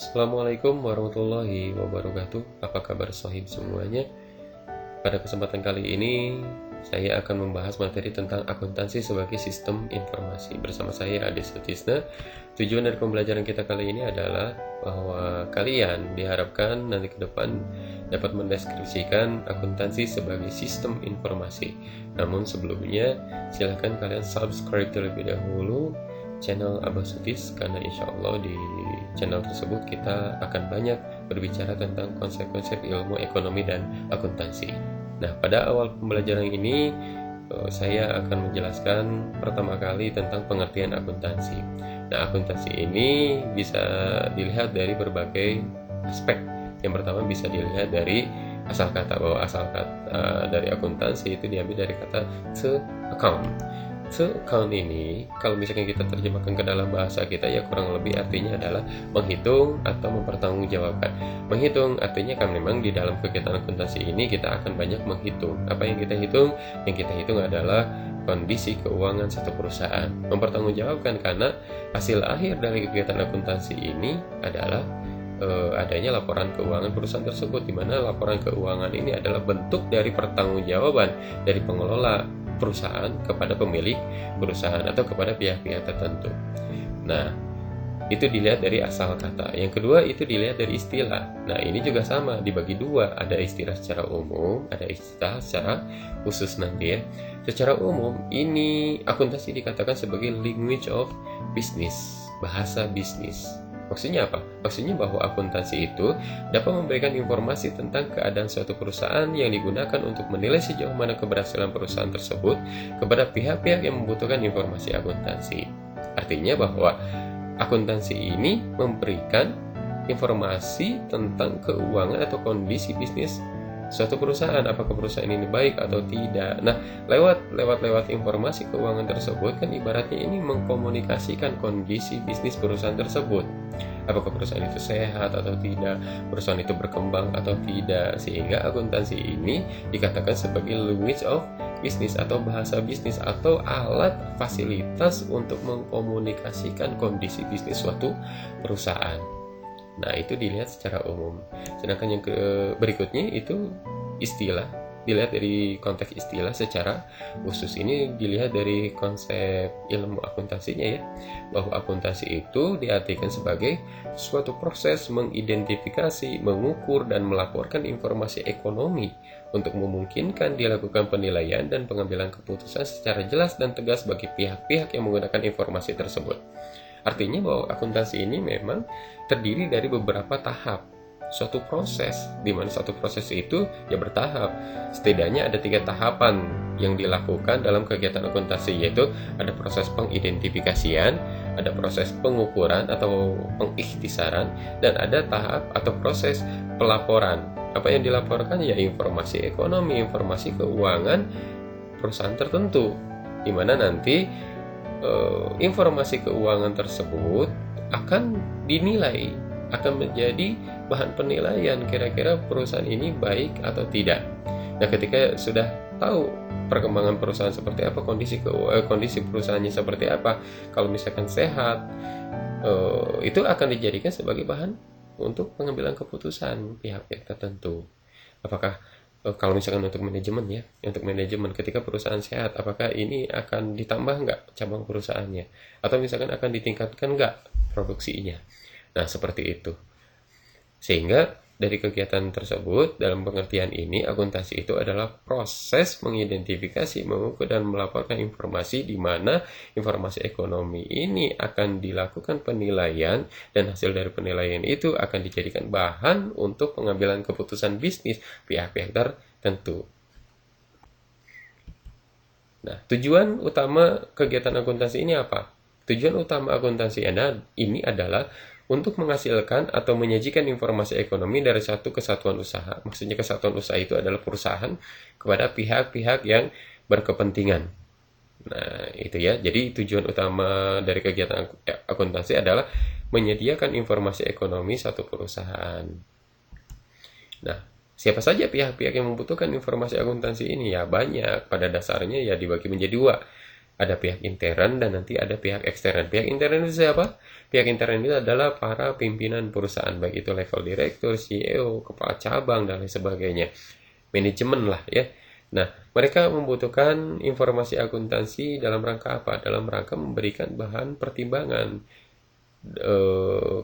Assalamualaikum warahmatullahi wabarakatuh. Apa kabar sahib semuanya? Pada kesempatan kali ini saya akan membahas materi tentang akuntansi sebagai sistem informasi. Bersama saya Ade Sutisna. Tujuan dari pembelajaran kita kali ini adalah bahwa kalian diharapkan nanti ke depan dapat mendeskripsikan akuntansi sebagai sistem informasi. Namun sebelumnya silahkan kalian subscribe terlebih dahulu channel Abah Sutis, karena insya Allah di channel tersebut kita akan banyak berbicara tentang konsep-konsep ilmu ekonomi dan akuntansi. Nah, pada awal pembelajaran ini saya akan menjelaskan pertama kali tentang pengertian akuntansi. Nah, akuntansi ini bisa dilihat dari berbagai aspek. Yang pertama bisa dilihat dari asal kata, bahwa asal kata dari akuntansi itu diambil dari kata to account. To account ini, kalau misalkan kita terjemahkan ke dalam bahasa kita, ya kurang lebih artinya adalah menghitung atau mempertanggungjawabkan. Menghitung artinya kan memang di dalam kegiatan akuntansi ini kita akan banyak menghitung. Apa yang kita hitung? Yang kita hitung adalah kondisi keuangan satu perusahaan. Mempertanggungjawabkan karena hasil akhir dari kegiatan akuntansi ini adalah adanya laporan keuangan perusahaan tersebut, di mana laporan keuangan ini adalah bentuk dari pertanggungjawaban dari pengelola perusahaan kepada pemilik perusahaan atau kepada pihak-pihak tertentu. Nah, itu dilihat dari asal kata. Yang kedua itu dilihat dari istilah. Nah, ini juga sama, dibagi dua. Ada istilah secara umum, ada istilah secara khusus nanti ya. Secara umum, ini akuntansi dikatakan sebagai language of business, bahasa bisnis. Maksudnya apa? Maksudnya bahwa akuntansi itu dapat memberikan informasi tentang keadaan suatu perusahaan yang digunakan untuk menilai sejauh mana keberhasilan perusahaan tersebut kepada pihak-pihak yang membutuhkan informasi akuntansi. Artinya bahwa akuntansi ini memberikan informasi tentang keuangan atau kondisi bisnis suatu perusahaan, apakah perusahaan ini baik atau tidak. Nah, lewat informasi keuangan tersebut kan ibaratnya ini mengkomunikasikan kondisi bisnis perusahaan tersebut. Apakah perusahaan itu sehat atau tidak, perusahaan itu berkembang atau tidak, sehingga akuntansi ini dikatakan sebagai language of business atau bahasa bisnis atau alat fasilitas untuk mengkomunikasikan kondisi bisnis suatu perusahaan. Nah, itu dilihat secara umum. Sedangkan yang berikutnya itu istilah. Dilihat dari konteks istilah secara khusus. Ini dilihat dari konsep ilmu akuntansinya ya. Bahwa akuntansi itu diartikan sebagai suatu proses mengidentifikasi, mengukur, dan melaporkan informasi ekonomi untuk memungkinkan dilakukan penilaian dan pengambilan keputusan secara jelas dan tegas bagi pihak-pihak yang menggunakan informasi tersebut. Artinya bahwa akuntansi ini memang terdiri dari beberapa tahap, suatu proses, di mana suatu proses itu ya bertahap. Setidaknya ada 3 tahapan yang dilakukan dalam kegiatan akuntansi, yaitu ada proses pengidentifikasian, ada proses pengukuran atau pengikhtisaran, dan ada tahap atau proses pelaporan. Apa yang dilaporkan ya informasi ekonomi, informasi keuangan perusahaan tertentu, di mana nanti informasi keuangan tersebut akan dinilai, akan menjadi bahan penilaian kira-kira perusahaan ini baik atau tidak. Nah, ketika sudah tahu perkembangan perusahaan seperti apa, kondisi perusahaannya seperti apa, kalau misalkan sehat, itu akan dijadikan sebagai bahan untuk pengambilan keputusan pihak-pihak tertentu. Apakah kalau misalkan untuk manajemen ketika perusahaan sehat, apakah ini akan ditambah nggak cabang perusahaannya, atau misalkan akan ditingkatkan nggak produksinya. Nah, seperti itu. Sehingga dari kegiatan tersebut, dalam pengertian ini, akuntansi itu adalah proses mengidentifikasi, mengukur, dan melaporkan informasi di mana informasi ekonomi ini akan dilakukan penilaian, dan hasil dari penilaian itu akan dijadikan bahan untuk pengambilan keputusan bisnis pihak-pihak tertentu. Nah, tujuan utama kegiatan akuntansi ini apa? Tujuan utama akuntansi ini adalah untuk menghasilkan atau menyajikan informasi ekonomi dari satu kesatuan usaha. Maksudnya kesatuan usaha itu adalah perusahaan kepada pihak-pihak yang berkepentingan. Nah, itu ya. Jadi tujuan utama dari kegiatan akuntansi adalah menyediakan informasi ekonomi satu perusahaan. Nah, siapa saja pihak-pihak yang membutuhkan informasi akuntansi ini? Ya banyak. Pada dasarnya ya dibagi menjadi 2. Ada pihak intern dan nanti ada pihak ekstern. Pihak intern itu siapa? Pihak intern itu adalah para pimpinan perusahaan, baik itu level direktur, CEO, kepala cabang, dan lain sebagainya. Manajemen lah ya. Nah, mereka membutuhkan informasi akuntansi dalam rangka apa? Dalam rangka memberikan bahan pertimbangan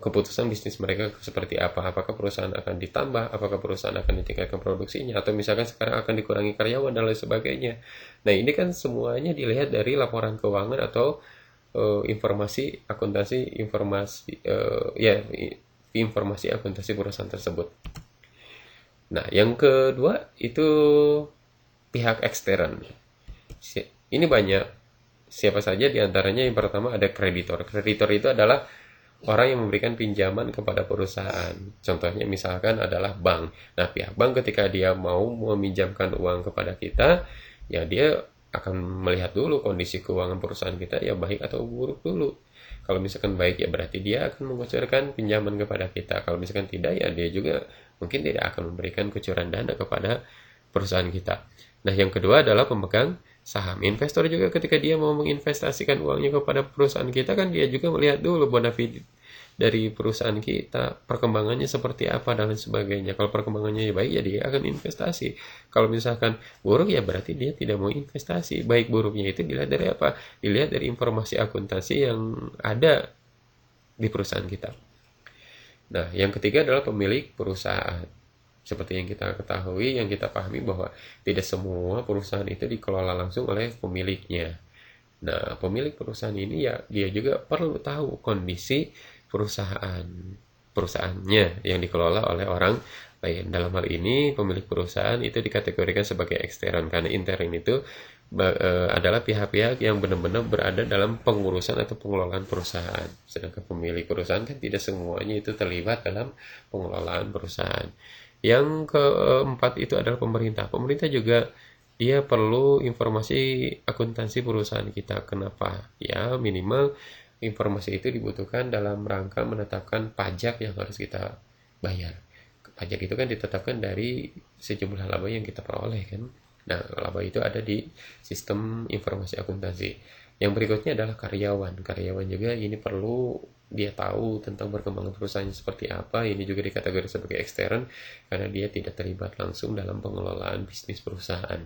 keputusan bisnis mereka seperti apa. Apakah perusahaan akan ditambah, apakah perusahaan akan ditingkatkan produksinya, atau misalkan sekarang akan dikurangi karyawan dan lain sebagainya. Nah, ini kan semuanya dilihat dari laporan keuangan atau informasi akuntansi, informasi akuntansi perusahaan tersebut. Nah, yang kedua itu pihak ekstern. Ini banyak. Siapa saja diantaranya? Yang pertama ada kreditor. Kreditor itu adalah orang yang memberikan pinjaman kepada perusahaan. Contohnya misalkan adalah bank. Nah, pihak bank ketika dia mau meminjamkan uang kepada kita, ya dia akan melihat dulu kondisi keuangan perusahaan kita, ya baik atau buruk dulu. Kalau misalkan baik, ya berarti dia akan mengucurkan pinjaman kepada kita. Kalau misalkan tidak, ya dia juga mungkin tidak akan memberikan kucuran dana kepada perusahaan kita. Nah, yang kedua adalah pemegang saham. Investor juga ketika dia mau menginvestasikan uangnya kepada perusahaan kita, kan dia juga melihat dulu bonafide dari perusahaan kita, perkembangannya seperti apa dan lain sebagainya. Kalau perkembangannya baik, ya dia akan investasi. Kalau misalkan buruk, ya berarti dia tidak mau investasi. Baik buruknya itu dilihat dari apa? Dilihat dari informasi akuntansi yang ada di perusahaan kita. Nah, yang ketiga adalah pemilik perusahaan. Seperti yang kita ketahui, yang kita pahami bahwa tidak semua perusahaan itu dikelola langsung oleh pemiliknya. Nah, pemilik perusahaan ini ya dia juga perlu tahu kondisi perusahaannya yang dikelola oleh orang lain. Dalam hal ini, pemilik perusahaan itu dikategorikan sebagai ekstern, karena intern itu adalah pihak-pihak yang benar-benar berada dalam pengurusan atau pengelolaan perusahaan. Sedangkan pemilik perusahaan kan tidak semuanya itu terlibat dalam pengelolaan perusahaan. Yang keempat itu adalah pemerintah. Pemerintah juga dia perlu informasi akuntansi perusahaan kita. Kenapa? Ya, minimal informasi itu dibutuhkan dalam rangka menetapkan pajak yang harus kita bayar. Pajak itu kan ditetapkan dari sejumlah laba yang kita peroleh kan. Nah, laba itu ada di sistem informasi akuntansi. Yang berikutnya adalah karyawan. Karyawan juga ini perlu dia tahu tentang perkembangan perusahaannya seperti apa. Ini juga dikategorikan sebagai ekstern karena dia tidak terlibat langsung dalam pengelolaan bisnis perusahaan.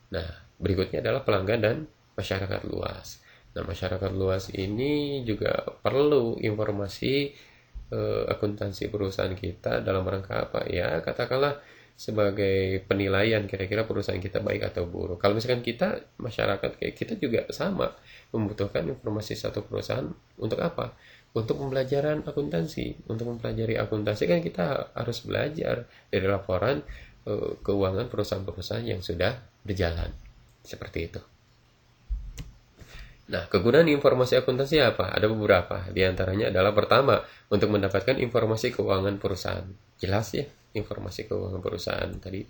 Nah, berikutnya adalah pelanggan dan masyarakat luas. Nah, masyarakat luas ini juga perlu informasi akuntansi perusahaan kita dalam rangka apa? Ya, katakanlah sebagai penilaian kira-kira perusahaan kita baik atau buruk. Kalau misalkan kita, masyarakat kayak kita juga sama, membutuhkan informasi satu perusahaan untuk apa? Untuk pembelajaran akuntansi. Untuk mempelajari akuntansi kan kita harus belajar dari laporan keuangan perusahaan-perusahaan yang sudah berjalan. Seperti itu. Nah, kegunaan informasi akuntansi apa? Ada beberapa. Di antaranya adalah pertama, untuk mendapatkan informasi keuangan perusahaan. Jelas ya, informasi keuangan perusahaan tadi.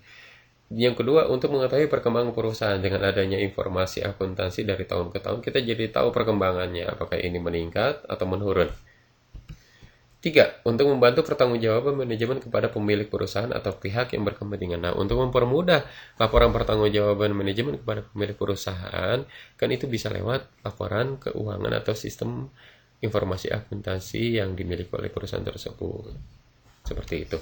Yang kedua, untuk mengetahui perkembangan perusahaan. Dengan adanya informasi akuntansi dari tahun ke tahun, kita jadi tahu perkembangannya. Apakah ini meningkat atau menurun. 3. Untuk membantu pertanggungjawaban manajemen kepada pemilik perusahaan atau pihak yang berkepentingan. Nah, untuk mempermudah laporan pertanggungjawaban manajemen kepada pemilik perusahaan, kan itu bisa lewat laporan keuangan atau sistem informasi akuntansi yang dimiliki oleh perusahaan tersebut. Seperti itu.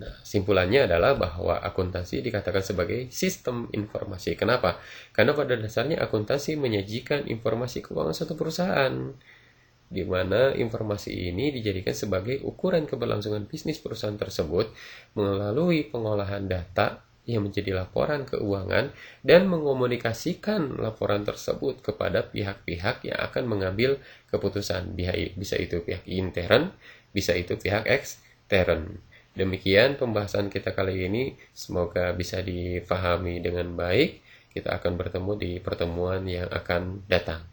Nah, simpulannya adalah bahwa akuntansi dikatakan sebagai sistem informasi. Kenapa? Karena pada dasarnya akuntansi menyajikan informasi keuangan suatu perusahaan, di mana informasi ini dijadikan sebagai ukuran keberlangsungan bisnis perusahaan tersebut melalui pengolahan data yang menjadi laporan keuangan dan mengomunikasikan laporan tersebut kepada pihak-pihak yang akan mengambil keputusan. Bisa itu pihak intern, bisa itu pihak ekstern. Demikian pembahasan kita kali ini, semoga bisa difahami dengan baik. Kita akan bertemu di pertemuan yang akan datang.